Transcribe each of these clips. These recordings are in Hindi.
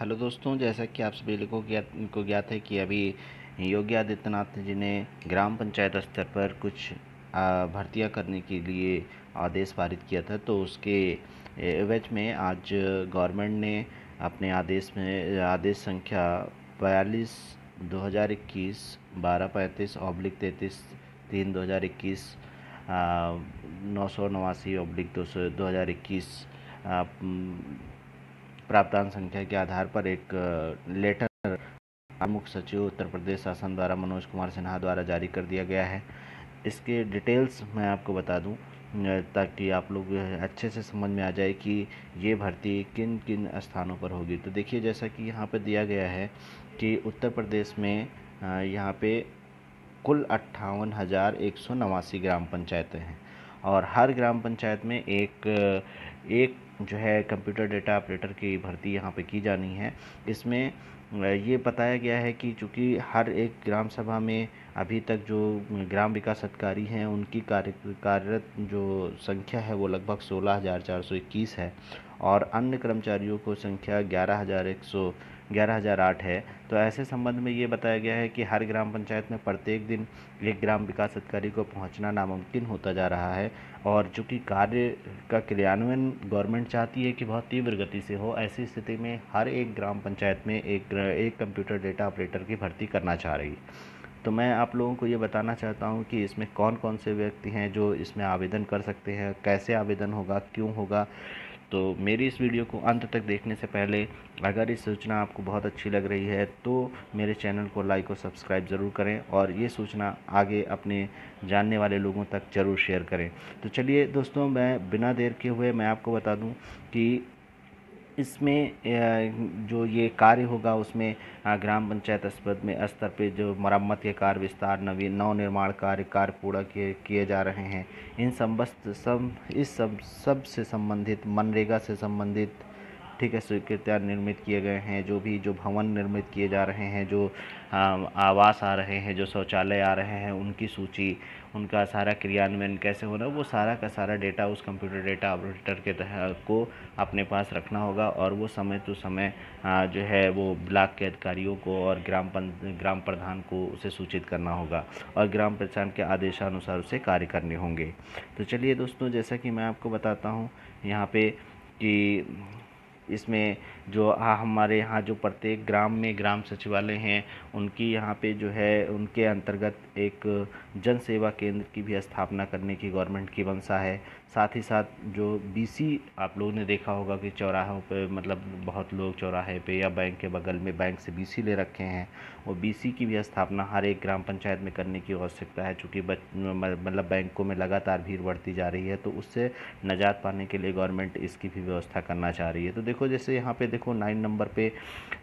हेलो दोस्तों, जैसा कि आप सभी लोगों को ज्ञात है कि अभी योगी आदित्यनाथ जी ने ग्राम पंचायत स्तर पर कुछ भर्तियां करने के लिए आदेश पारित किया था। तो उसके एवज में आज गवर्नमेंट ने अपने आदेश संख्या 42/2021 1235/33 3/2021 989/2021 प्राप्तांक संख्या के आधार पर एक लेटर मुख्य सचिव उत्तर प्रदेश शासन द्वारा मनोज कुमार सिन्हा द्वारा जारी कर दिया गया है। इसके डिटेल्स मैं आपको बता दूं ताकि आप लोग अच्छे से समझ में आ जाए कि ये भर्ती किन किन स्थानों पर होगी। तो देखिए, जैसा कि यहाँ पे दिया गया है कि उत्तर प्रदेश में यहाँ पे कुल 58,189 ग्राम पंचायतें हैं और हर ग्राम पंचायत में एक जो है कंप्यूटर डेटा ऑपरेटर की भर्ती यहाँ पे की जानी है। इसमें ये बताया गया है कि चूँकि हर एक ग्राम सभा में अभी तक जो ग्राम विकास अधिकारी हैं उनकी कार्यरत जो संख्या है वो लगभग 16,421 है और अन्य कर्मचारियों को संख्या 11,008 है। तो ऐसे संबंध में ये बताया गया है कि हर ग्राम पंचायत में प्रत्येक दिन एक ग्राम विकास अधिकारी को पहुंचना नामुमकिन होता जा रहा है और चूँकि कार्य का क्रियान्वयन गवर्नमेंट चाहती है कि बहुत तीव्र गति से हो, ऐसी स्थिति में हर एक ग्राम पंचायत में एक कंप्यूटर डेटा ऑपरेटर की भर्ती करना चाह रही है। तो मैं आप लोगों को ये बताना चाहता हूँ कि इसमें कौन कौन से व्यक्ति हैं जो इसमें आवेदन कर सकते हैं, कैसे आवेदन होगा, क्यों होगा। तो मेरी इस वीडियो को अंत तक देखने से पहले अगर ये सूचना आपको बहुत अच्छी लग रही है तो मेरे चैनल को लाइक और सब्सक्राइब ज़रूर करें और ये सूचना आगे अपने जानने वाले लोगों तक ज़रूर शेयर करें। तो चलिए दोस्तों, मैं बिना देर के हुए मैं आपको बता दूं कि इसमें जो ये कार्य होगा उसमें ग्राम पंचायत स्तर पे जो मरम्मत के कार्य, विस्तार, नवनिर्माण कार्य पूरा किए जा रहे हैं। इन सब से संबंधित, मनरेगा से संबंधित, ठीक है, स्वीकृतियाँ निर्मित किए गए हैं। जो भवन निर्मित किए जा रहे हैं, जो आवास आ रहे हैं, जो शौचालय आ रहे हैं, उनकी सूची, उनका सारा क्रियान्वयन कैसे हो रहा है, वो सारा का सारा डेटा उस कंप्यूटर डेटा ऑपरेटर के को अपने पास रखना होगा और वो समय टू समय जो है वो ब्लॉक के अधिकारियों को और ग्राम प्रधान को उसे सूचित करना होगा और ग्राम प्रधान के आदेशानुसार उसे कार्य करने होंगे। तो चलिए दोस्तों, जैसा कि मैं आपको बताता हूँ यहाँ पे कि इसमें जो हमारे यहाँ जो प्रत्येक ग्राम में ग्राम सचिवालय हैं उनकी यहाँ पे जो है उनके अंतर्गत एक जन सेवा केंद्र की भी स्थापना करने की गवर्नमेंट की मंशा है। साथ ही साथ जो बीसी, आप लोगों ने देखा होगा कि चौराहों पे, मतलब बहुत लोग चौराहे पे या बैंक के बगल में बैंक से बीसी ले रखे हैं, वो बीसी की भी स्थापना हर एक ग्राम पंचायत में करने की आवश्यकता है। चूँकि मतलब बैंकों में लगातार भीड़ बढ़ती जा रही है तो उससे निजात पाने के लिए गवर्नमेंट इसकी भी व्यवस्था करना चाह रही है। तो देखो, जैसे यहाँ पे देखो 9 नंबर पे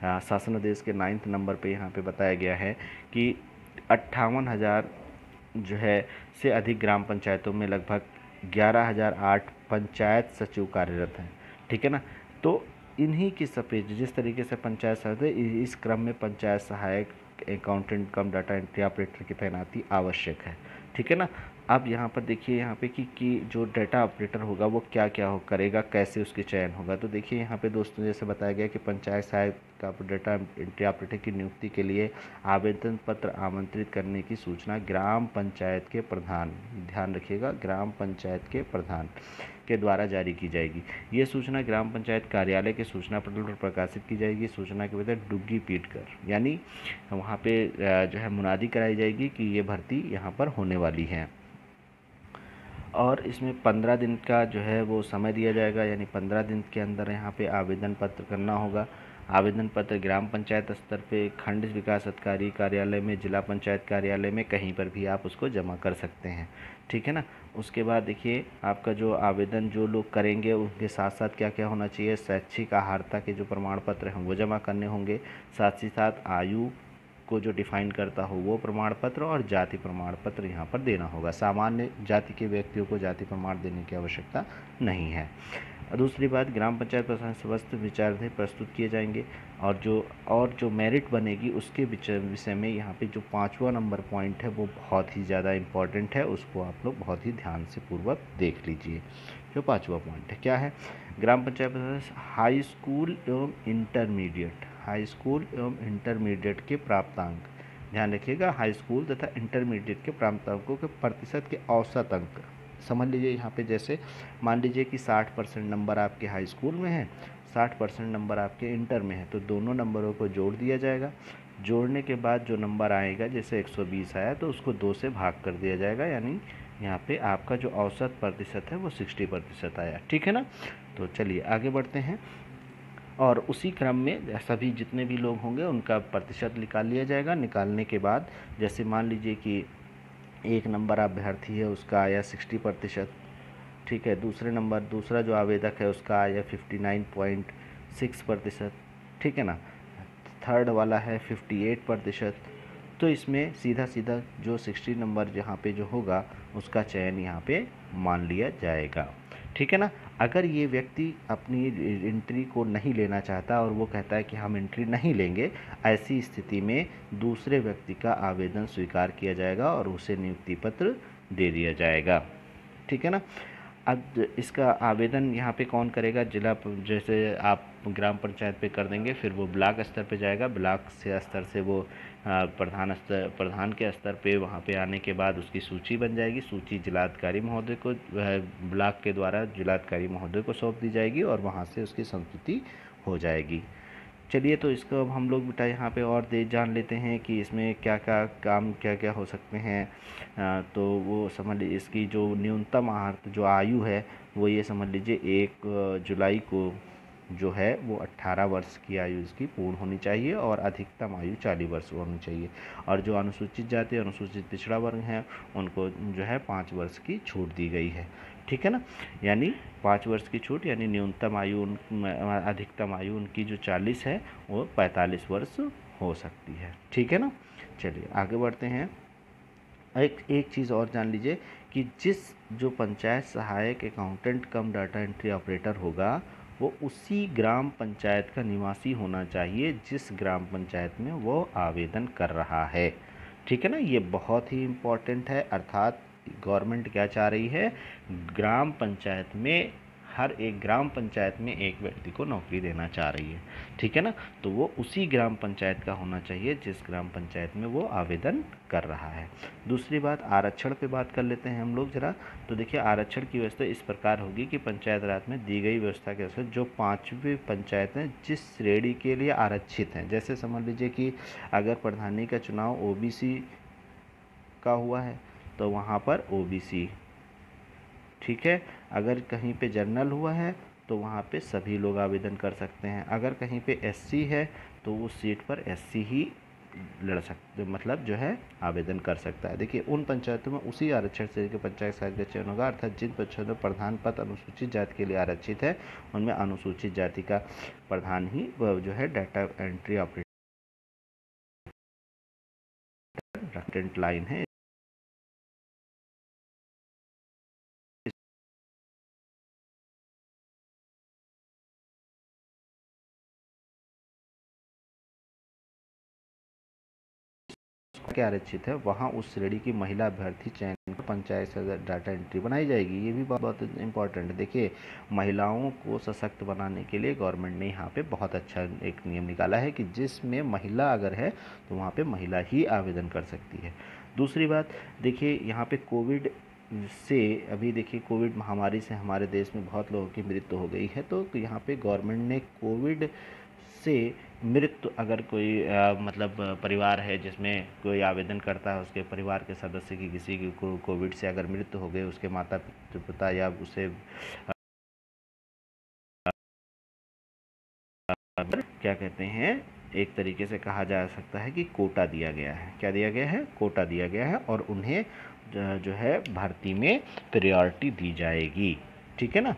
शासनादेश के 9 नंबर पे यहाँ पे बताया गया है कि 58,000 जो है से अधिक ग्राम पंचायतों में लगभग 11,008 पंचायत सचिव कार्यरत हैं, ठीक है ना। तो इन्हीं की सफेद जिस तरीके से पंचायत सचिव, इस क्रम में पंचायत सहायक, अकाउंटेंट कम डाटा एंट्री ऑपरेटर की तैनाती आवश्यक है, ठीक है ना। अब यहाँ पर देखिए यहाँ पे कि जो डाटा ऑपरेटर होगा वो क्या क्या करेगा, कैसे उसके चयन होगा। तो देखिए यहाँ पे दोस्तों, जैसे बताया गया कि पंचायत सहायक का डाटा एंट्री ऑपरेटर की नियुक्ति के लिए आवेदन पत्र आमंत्रित करने की सूचना ग्राम पंचायत के प्रधान, ध्यान रखिएगा, ग्राम पंचायत के प्रधान के द्वारा जारी की जाएगी। ये सूचना ग्राम पंचायत कार्यालय के सूचना पटल पर प्रकाशित की जाएगी। सूचना के बाद डुग्गी पीट कर, यानी वहाँ पे जो है मुनादी कराई जाएगी कि ये भर्ती यहाँ पर होने वाली है और इसमें 15 दिन का जो है वो समय दिया जाएगा, यानी 15 दिन के अंदर यहाँ पे आवेदन पत्र करना होगा। आवेदन पत्र ग्राम पंचायत स्तर पे, खंड विकास अधिकारी कार्यालय में, जिला पंचायत कार्यालय में, कहीं पर भी आप उसको जमा कर सकते हैं, ठीक है ना। उसके बाद देखिए, आपका जो आवेदन जो लोग करेंगे उनके साथ साथ क्या क्या होना चाहिए, शैक्षिक अर्हता के जो प्रमाण पत्र हैं वो जमा करने होंगे। साथ ही साथ आयु को जो डिफाइन करता हो वो प्रमाण पत्र और जाति प्रमाण पत्र यहाँ पर देना होगा। सामान्य जाति के व्यक्तियों को जाति प्रमाण देने की आवश्यकता नहीं है। दूसरी बात, ग्राम पंचायत प्रशासन समस्त विचाराधीन प्रस्तुत किए जाएंगे और जो मेरिट बनेगी उसके विषय में यहाँ पे जो 5वां नंबर पॉइंट है वो बहुत ही ज़्यादा इम्पॉर्टेंट है, उसको आप लोग बहुत ही ध्यान से पूर्वक देख लीजिए। जो 5वां पॉइंट है क्या है, ग्राम पंचायत प्रशासन हाई स्कूल एवं इंटरमीडिएट हाई स्कूल एवं इंटरमीडिएट के प्राप्तांक, ध्यान रखिएगा, हाई स्कूल तथा इंटरमीडिएट के प्राप्तांकों के प्रतिशत के औसत अंक। समझ लीजिए यहाँ पे जैसे मान लीजिए कि 60% नंबर आपके हाई स्कूल में है, 60% नंबर आपके इंटर में है, तो दोनों नंबरों को जोड़ दिया जाएगा। जोड़ने के बाद जो नंबर आएगा, जैसे 120 आया तो उसको 2 से भाग कर दिया जाएगा, यानी यहाँ पे आपका जो औसत प्रतिशत है वो 60% आया। ठीक है ना। तो चलिए आगे बढ़ते हैं, और उसी क्रम में सभी जितने भी लोग होंगे उनका प्रतिशत निकाल लिया जाएगा। निकालने के बाद जैसे मान लीजिए कि एक नंबर अभ्यर्थी है उसका आया 60%, ठीक है। दूसरा जो आवेदक है उसका आया 59.6%, ठीक है ना। थर्ड वाला है 58%। तो इसमें सीधा सीधा जो 60 नंबर जहाँ पे जो होगा उसका चयन यहाँ पे मान लिया जाएगा, ठीक है ना। अगर ये व्यक्ति अपनी एंट्री को नहीं लेना चाहता और वो कहता है कि हम एंट्री नहीं लेंगे, ऐसी स्थिति में दूसरे व्यक्ति का आवेदन स्वीकार किया जाएगा और उसे नियुक्ति पत्र दे दिया जाएगा, ठीक है ना। अब इसका आवेदन यहाँ पे कौन करेगा, जैसे आप ग्राम पंचायत पे कर देंगे, फिर वो ब्लॉक स्तर पे जाएगा, ब्लॉक से स्तर से वो प्रधान के स्तर पे वहाँ पे आने के बाद उसकी सूची बन जाएगी। सूची जिलाधिकारी महोदय को ब्लॉक के द्वारा जिलाधिकारी महोदय को सौंप दी जाएगी और वहाँ से उसकी संस्तुति हो जाएगी। चलिए तो इसको अब हम लोग बेटा यहाँ पे और जान लेते हैं कि इसमें क्या क्या काम क्या क्या हो सकते हैं। तो वो समझ लीजिए इसकी जो न्यूनतम जो आयु है वो ये समझ लीजिए 1 जुलाई को जो है वो 18 वर्ष की आयु इसकी पूर्ण होनी चाहिए और अधिकतम आयु 40 वर्ष होनी चाहिए। और जो अनुसूचित जाति अनुसूचित पिछड़ा वर्ग हैं उनको जो है 5 वर्ष की छूट दी गई है, ठीक है ना। यानी 5 वर्ष की छूट, यानी न्यूनतम आयु अधिकतम आयु उनकी जो 40 है वो 45 वर्ष हो सकती है, ठीक है ना। चलिए आगे बढ़ते हैं। एक चीज़ और जान लीजिए कि जो पंचायत सहायक अकाउंटेंट कम डाटा एंट्री ऑपरेटर होगा वो उसी ग्राम पंचायत का निवासी होना चाहिए जिस ग्राम पंचायत में वो आवेदन कर रहा है, ठीक है ना। ये बहुत ही इम्पोर्टेंट है। अर्थात गवर्नमेंट क्या चाह रही है, ग्राम पंचायत में हर एक ग्राम पंचायत में एक व्यक्ति को नौकरी देना चाह रही है, ठीक है ना। तो वो उसी ग्राम पंचायत का होना चाहिए जिस ग्राम पंचायत में वो आवेदन कर रहा है। दूसरी बात, आरक्षण पे बात कर लेते हैं हम लोग ज़रा। तो देखिए आरक्षण की व्यवस्था इस प्रकार होगी कि पंचायत राज में दी गई व्यवस्था के अनुसार जो 5वीं पंचायतें जिस श्रेणी के लिए आरक्षित हैं, जैसे समझ लीजिए कि अगर प्रधानी का चुनाव ओबीसी का हुआ है तो वहाँ पर ओबीसी, ठीक है। अगर कहीं पे जनरल हुआ है तो वहाँ पे सभी लोग आवेदन कर सकते हैं। अगर कहीं पे एससी है तो उस सीट पर एससी ही लड़ सकते, मतलब जो है आवेदन कर सकता है। देखिए उन पंचायतों में उसी आरक्षण श्रेणी के पंचायत सहायक का चयन होगा, अर्थात जिन पंचायतों में प्रधान पद अनुसूचित जाति के लिए आरक्षित है उनमें अनुसूचित जाति का प्रधान ही जो है डाटा एंट्री ऑपरेटर लाइन है। क्या आरक्षित है वहाँ उस श्रेणी की महिला अभ्यर्थी चयन कर पंचायत से डाटा एंट्री बनाई जाएगी। ये भी बहुत इंपॉर्टेंट है। देखिए महिलाओं को सशक्त बनाने के लिए गवर्नमेंट ने यहाँ पे बहुत अच्छा एक नियम निकाला है कि जिसमें महिला अगर है तो वहाँ पे महिला ही आवेदन कर सकती है। दूसरी बात देखिए यहाँ पे कोविड से अभी देखिए कोविड महामारी से हमारे देश में बहुत लोगों की मृत्यु हो गई है। तो यहाँ पे गवर्नमेंट ने कोविड से मृत्यु अगर कोई मतलब परिवार है जिसमें कोई आवेदन करता है उसके परिवार के सदस्य की किसी की कोविड से अगर मृत्यु हो गई, उसके माता पिता या उसे क्या कहते हैं, एक तरीके से कहा जा सकता है कि कोटा दिया गया है। क्या दिया गया है? कोटा दिया गया है और उन्हें जो है भर्ती में प्रायोरिटी दी जाएगी, ठीक है ना।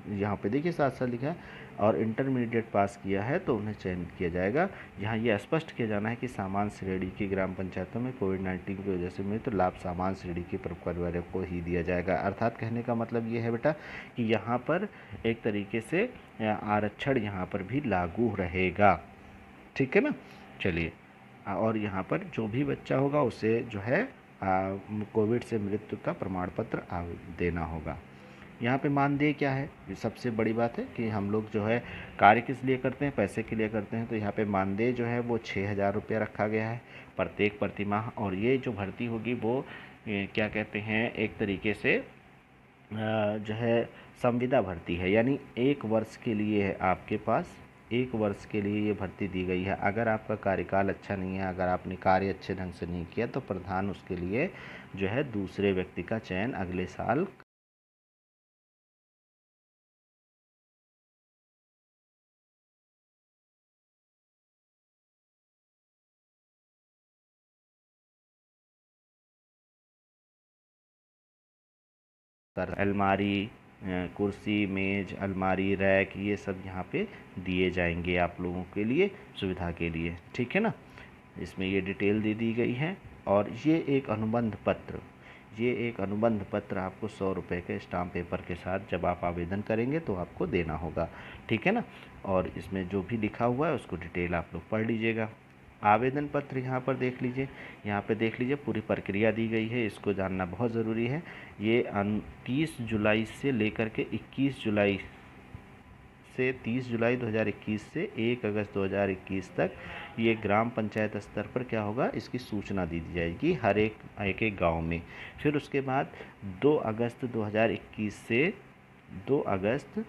यहाँ पे देखिए साथ साथ लिखा है और इंटरमीडिएट पास किया है तो उन्हें चयनित किया जाएगा। यहाँ ये स्पष्ट किया जाना है कि सामान्य श्रेणी की ग्राम पंचायतों में कोविड-19 की वजह से मृत्यु लाभ सामान्य श्रेणी के परिवारों को ही दिया जाएगा। अर्थात कहने का मतलब ये है बेटा कि यहाँ पर एक तरीके से आरक्षण यहाँ पर भी लागू रहेगा, ठीक है ना। चलिए और यहाँ पर जो भी बच्चा होगा उसे जो है कोविड से मृत्यु का प्रमाण पत्र देना होगा। यहाँ पे मानदेय क्या है, ये सबसे बड़ी बात है कि हम लोग जो है कार्य किस लिए करते हैं, पैसे के लिए करते हैं। तो यहाँ पे मानदेय जो है वो 6,000 रुपये रखा गया है प्रत्येक प्रतिमाह। और ये जो भर्ती होगी वो क्या कहते हैं, एक तरीके से जो है संविदा भर्ती है, यानी 1 वर्ष के लिए है आपके पास, 1 वर्ष के लिए ये भर्ती दी गई है। अगर आपका कार्यकाल अच्छा नहीं है, अगर आपने कार्य अच्छे ढंग से नहीं किया, तो प्रधान उसके लिए जो है दूसरे व्यक्ति का चयन अगले साल कर। अलमारी, कुर्सी, मेज, अलमारी, रैक, ये सब यहाँ पे दिए जाएंगे आप लोगों के लिए, सुविधा के लिए, ठीक है ना। इसमें ये डिटेल दे दी गई है। और ये एक अनुबंध पत्र, ये एक अनुबंध पत्र आपको 100 रुपये के स्टाम्प पेपर के साथ जब आप आवेदन करेंगे तो आपको देना होगा, ठीक है ना। और इसमें जो भी लिखा हुआ है उसको डिटेल आप लोग पढ़ लीजिएगा। आवेदन पत्र यहाँ पर देख लीजिए, यहाँ पे देख लीजिए पूरी प्रक्रिया दी गई है, इसको जानना बहुत ज़रूरी है। ये 30 जुलाई से लेकर के 21 जुलाई से 30 जुलाई 2021 से 1 अगस्त 2021 तक ये ग्राम पंचायत स्तर पर क्या होगा, इसकी सूचना दी जाएगी हर एक गांव में। फिर उसके बाद 2 अगस्त 2021 से 2 अगस्त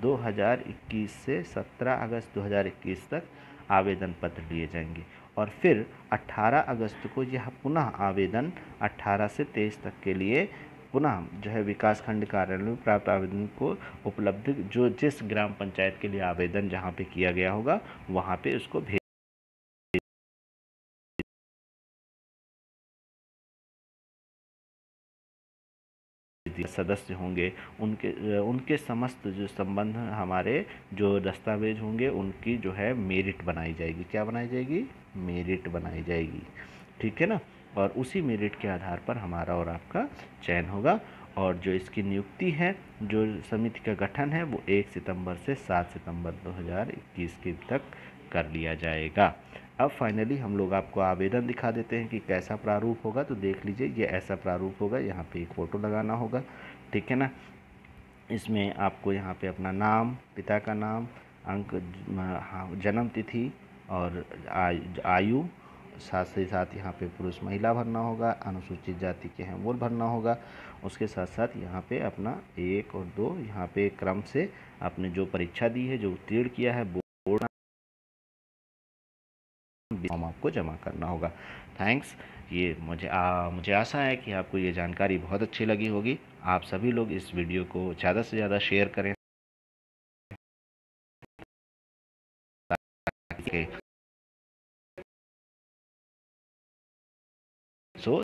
2021 से 17 अगस्त 2021 तक आवेदन पत्र लिए जाएंगे। और फिर 18 अगस्त को यह पुनः आवेदन 18 से 23 तक के लिए पुनः जो है विकास खंड कार्यालय में प्राप्त आवेदन को उपलब्ध, जो जिस ग्राम पंचायत के लिए आवेदन जहाँ पे किया गया होगा वहाँ पे उसको भेज दिया। सदस्य होंगे उनके समस्त जो संबंध, हमारे जो दस्तावेज होंगे, उनकी जो है मेरिट बनाई जाएगी। क्या बनाई जाएगी, मेरिट बनाई जाएगी, ठीक है ना। और उसी मेरिट के आधार पर हमारा और आपका चयन होगा। और जो इसकी नियुक्ति है, जो समिति का गठन है, वो 1 सितंबर से 7 सितंबर 2021 के तक कर लिया जाएगा। अब फाइनली हम लोग आपको आवेदन दिखा देते हैं कि कैसा प्रारूप होगा। तो देख लीजिए, ये ऐसा प्रारूप होगा। यहाँ पे एक फ़ोटो लगाना होगा, ठीक है ना। इसमें आपको यहाँ पे अपना नाम, पिता का नाम, अंक, जन्म तिथि और आयु, साथ ही साथ यहाँ पे पुरुष महिला भरना होगा, अनुसूचित जाति के हैं वो भरना होगा। उसके साथ साथ यहाँ पे अपना 1 और 2 यहाँ पे क्रम से आपने जो परीक्षा दी है, जो उत्तीर्ण किया है, बोर्ड फॉर्म आपको जमा करना होगा। थैंक्स। ये मुझे आशा है कि आपको ये जानकारी बहुत अच्छी लगी होगी। आप सभी लोग इस वीडियो को ज़्यादा से ज़्यादा शेयर करें ताकि सो